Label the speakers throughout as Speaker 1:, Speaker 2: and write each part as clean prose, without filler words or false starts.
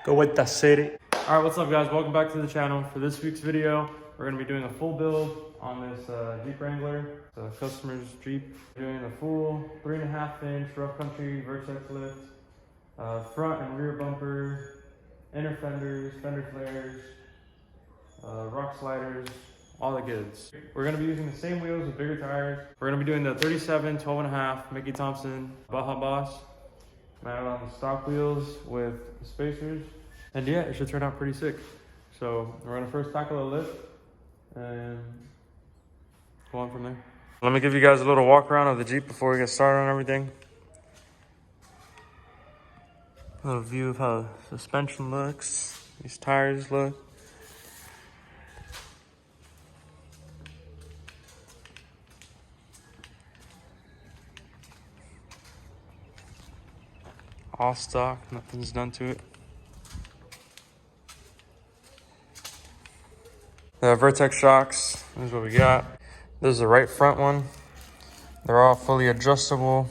Speaker 1: Go with the city.
Speaker 2: All right, what's up guys? Welcome back to the channel. For this week's video, we're gonna be doing a full build on this Jeep Wrangler, the customer's Jeep. We're doing a full 3.5 inch rough country vertex lift, front and rear bumper, inner fenders, fender flares, rock sliders, all the goods. We're gonna be using the same wheels with bigger tires. We're gonna be doing the 37, 12.5 Mickey Thompson Baja Boss, mounted on the stock wheels with spacers. And yeah, it should turn out pretty sick. So we're gonna first tackle the lift and go on from there. Let me give you guys a little walk around of the Jeep before we get started on everything. A little view of how the suspension looks, these tires look. All stock, nothing's done to it. The Vertex shocks, this is what we got. This is the right front one. They're all fully adjustable.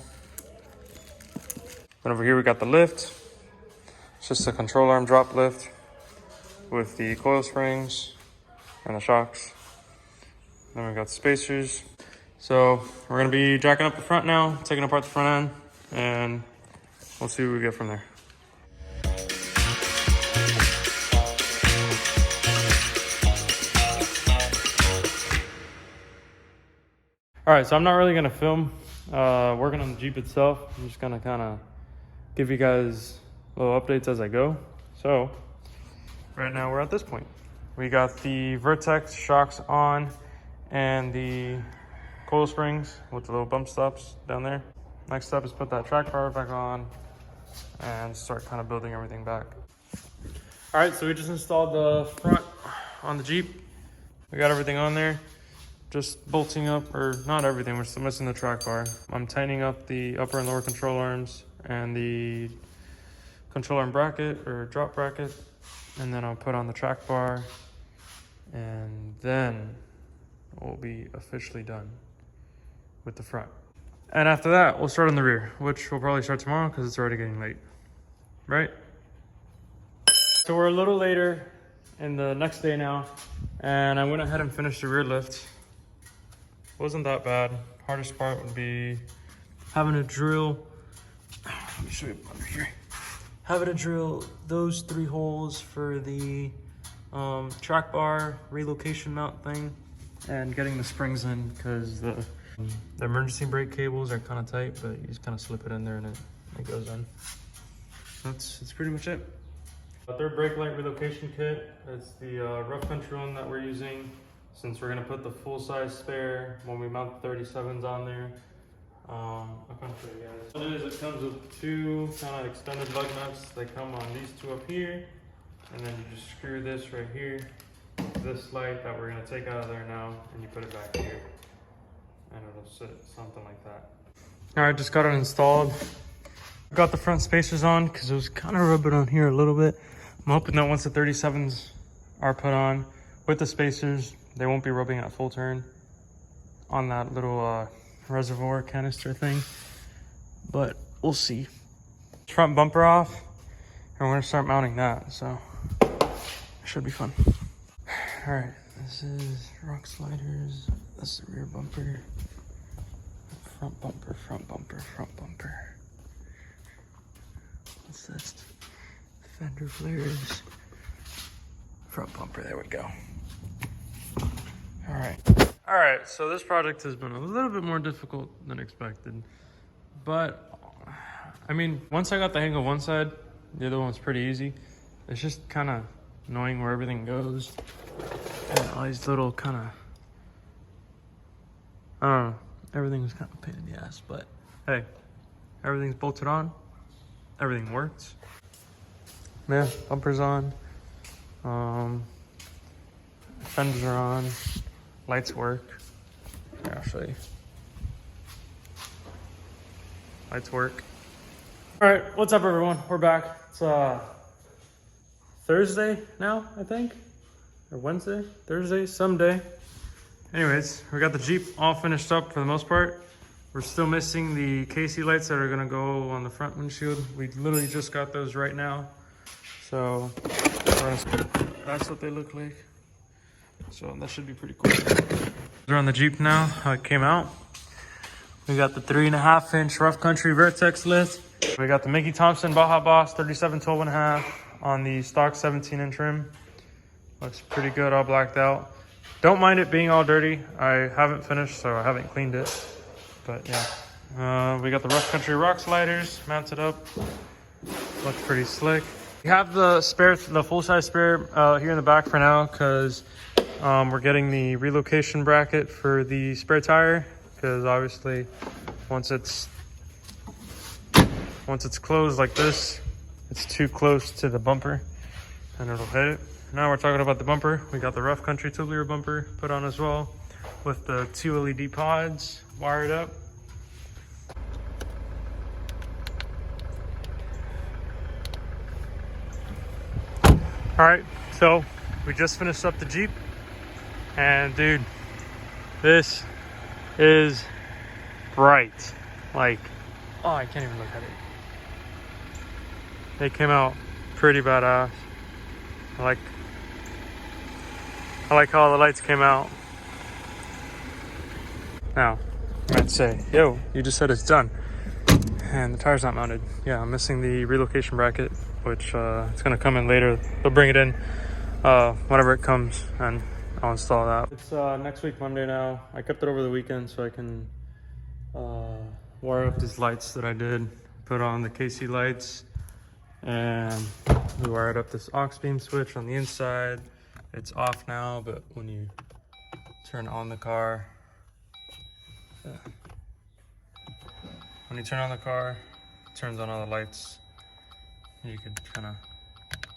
Speaker 2: Then over here we got the lift. It's just a control arm drop lift with the coil springs and the shocks. Then we got the spacers. So we're gonna be jacking up the front now, taking apart the front end, and we'll see what we get from there. All right, so I'm not really gonna film working on the Jeep itself. I'm just gonna kind of give you guys little updates as I go. So right now we're at this point. We got the Vertex shocks on and the coil springs with the little bump stops down there. Next step is put that track bar back on and start kind of building everything back. All right, so we just installed the front on the Jeep. We got everything on there. Just bolting up, or not everything, we're still missing the track bar. I'm tightening up the upper and lower control arms and the control arm bracket or drop bracket. And then I'll put on the track bar and then we'll be officially done with the front. And after that, we'll start on the rear, which we'll probably start tomorrow because it's already getting late, right? So we're a little later in the next day now, and I went ahead and finished the rear lift. Wasn't that bad. Hardest part would be having to drill, let me show you under here. Having to drill those 3 holes for the track bar relocation mount thing and getting the springs in because the emergency brake cables are kind of tight, but you just kind of slip it in there and it goes in. That's pretty much it. The third brake light relocation kit, it's the rough country one that we're using since we're gonna put the full size spare when we mount the 37s on there. I'll kind of show you guys. What it is, it comes with 2 kind of extended lug nuts. They come on these 2 up here, and then you just screw this right here, this light that we're gonna take out of there now, and you put it back here. And it'll sit something like that. All right, just got it installed. Got the front spacers on because it was kind of rubbing on here a little bit. I'm hoping that once the 37s are put on with the spacers, they won't be rubbing at full turn on that little reservoir canister thing, but we'll see. Front bumper off, and we're gonna start mounting that, so it should be fun. All right, this is rock sliders. That's the rear bumper. Front bumper, front bumper, front bumper. What's this? Fender flares. Front bumper, there we go. All right, so this project has been a little bit more difficult than expected. But, I mean, once I got the hang of one side, the other one's pretty easy. It's just kind of knowing where everything goes. And all these little kind of, I don't know, everything was kind of a pain in the ass, but hey, everything's bolted on, everything works. Yeah, bumpers on, fenders are on, lights work. Here, I'll show you. Lights work. All right, what's up everyone? We're back. It's Thursday now, I think, or Wednesday, Thursday, someday. Anyways, we got the Jeep all finished up for the most part. We're still missing the KC lights that are gonna go on the front windshield. We literally just got those right now. So that's what they look like. So that should be pretty cool. We're on the Jeep now, how it came out. We got the 3.5-inch Rough Country Vertex lift. We got the Mickey Thompson Baja Boss 3712.5 on the stock 17-inch rim. Looks pretty good, all blacked out. Don't mind it being all dirty. I haven't finished, so I haven't cleaned it. But yeah, we got the Rough Country rock sliders mounted up. Looks pretty slick. We have the spare, the full-size spare here in the back for now, because we're getting the relocation bracket for the spare tire. Because obviously, once it's closed like this, it's too close to the bumper, and it'll hit it. Now we're talking about the bumper. We got the Rough Country tubular bumper put on as well, with the 2 LED pods wired up. All right, so we just finished up the Jeep, and dude, this is bright. Like, oh, I can't even look at it. They came out pretty badass. I like how all the lights came out. Now, I might say, yo, you just said it's done, and the tire's not mounted. Yeah, I'm missing the relocation bracket, which it's gonna come in later. They'll bring it in whenever it comes, and I'll install that. It's next week Monday now. I kept it over the weekend so I can wire up these lights that I did. Put on the KC lights, and we wired up this aux beam switch on the inside. It's off now, but when you turn on the car, it turns on all the lights. You could kind of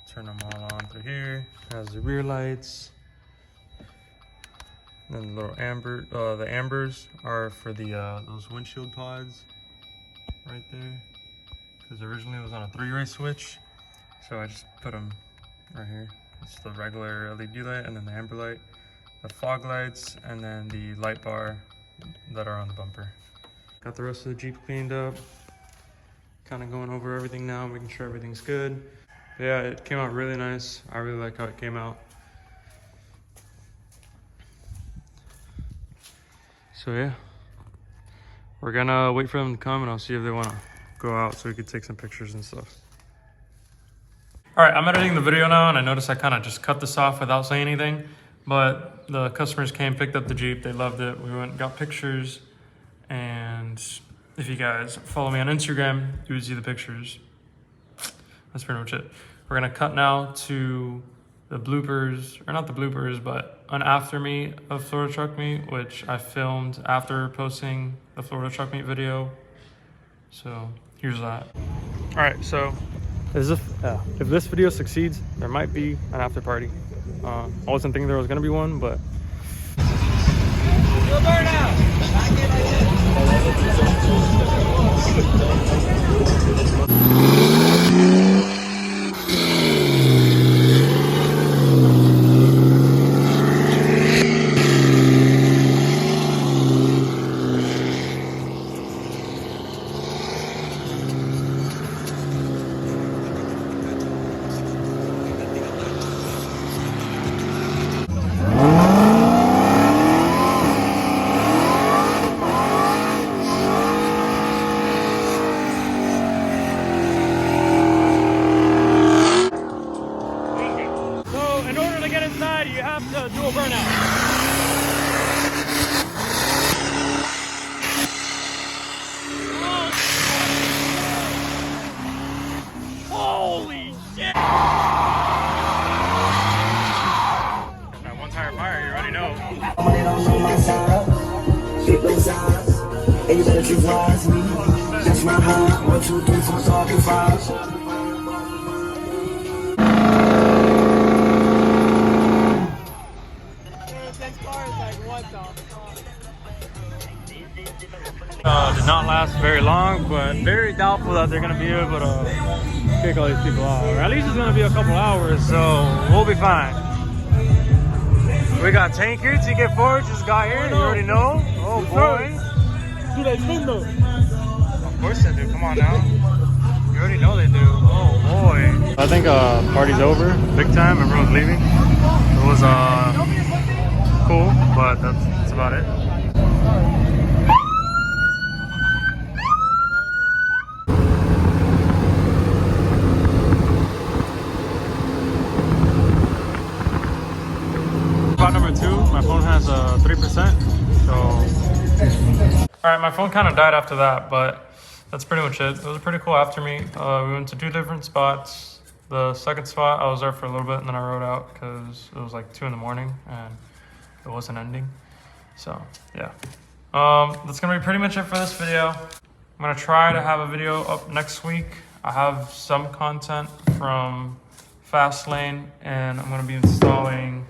Speaker 2: turn them all on through here. It has the rear lights. And then the little amber, the ambers are for the those windshield pods right there. Because originally it was on a 3-way switch, so I just put them right here. It's the regular LED light, and then the amber light, the fog lights, and then the light bar that are on the bumper. Got the rest of the Jeep cleaned up. Kind of going over everything now, making sure everything's good. But yeah, it came out really nice. I really like how it came out. So yeah, we're gonna wait for them to come, and I'll see if they want to go out so we could take some pictures and stuff. All right, I'm editing the video now, and I noticed I kind of just cut this off without saying anything, but the customers came, picked up the Jeep, they loved it. We went and got pictures, and if you guys follow me on Instagram, you would see the pictures. That's pretty much it. We're gonna cut now to the bloopers, or not the bloopers, but an after meet of Florida Truck Meet, which I filmed after posting the Florida Truck Meet video. So here's that. All right, so if this video succeeds, there might be an after party. I wasn't thinking there was gonna be one, but. You have to do a burnout. Holy shit! That one tire fire, you already know. That's my heart. 1, 2, 3, 4, 5. Did not last very long, but very doubtful that they're going to be able to kick all these people out. Or at least it's going to be a couple hours, so we'll be fine. We got Tank here, TK4 just got here, you already know. Oh boy. Of course I do, come on now. You already know they do. Oh boy. I think party's over, big time. Everyone's leaving. It was cool, but that's about it. Spot number 2, my phone has 3%, so... Alright, my phone kind of died after that, but that's pretty much it. It was a pretty cool after meet. We went to 2 different spots. The second spot, I was there for a little bit, and then I rode out because it was like 2 in the morning, and it wasn't ending. So, yeah. That's going to be pretty much it for this video. I'm going to try to have a video up next week. I have some content from Fastlane, and I'm going to be installing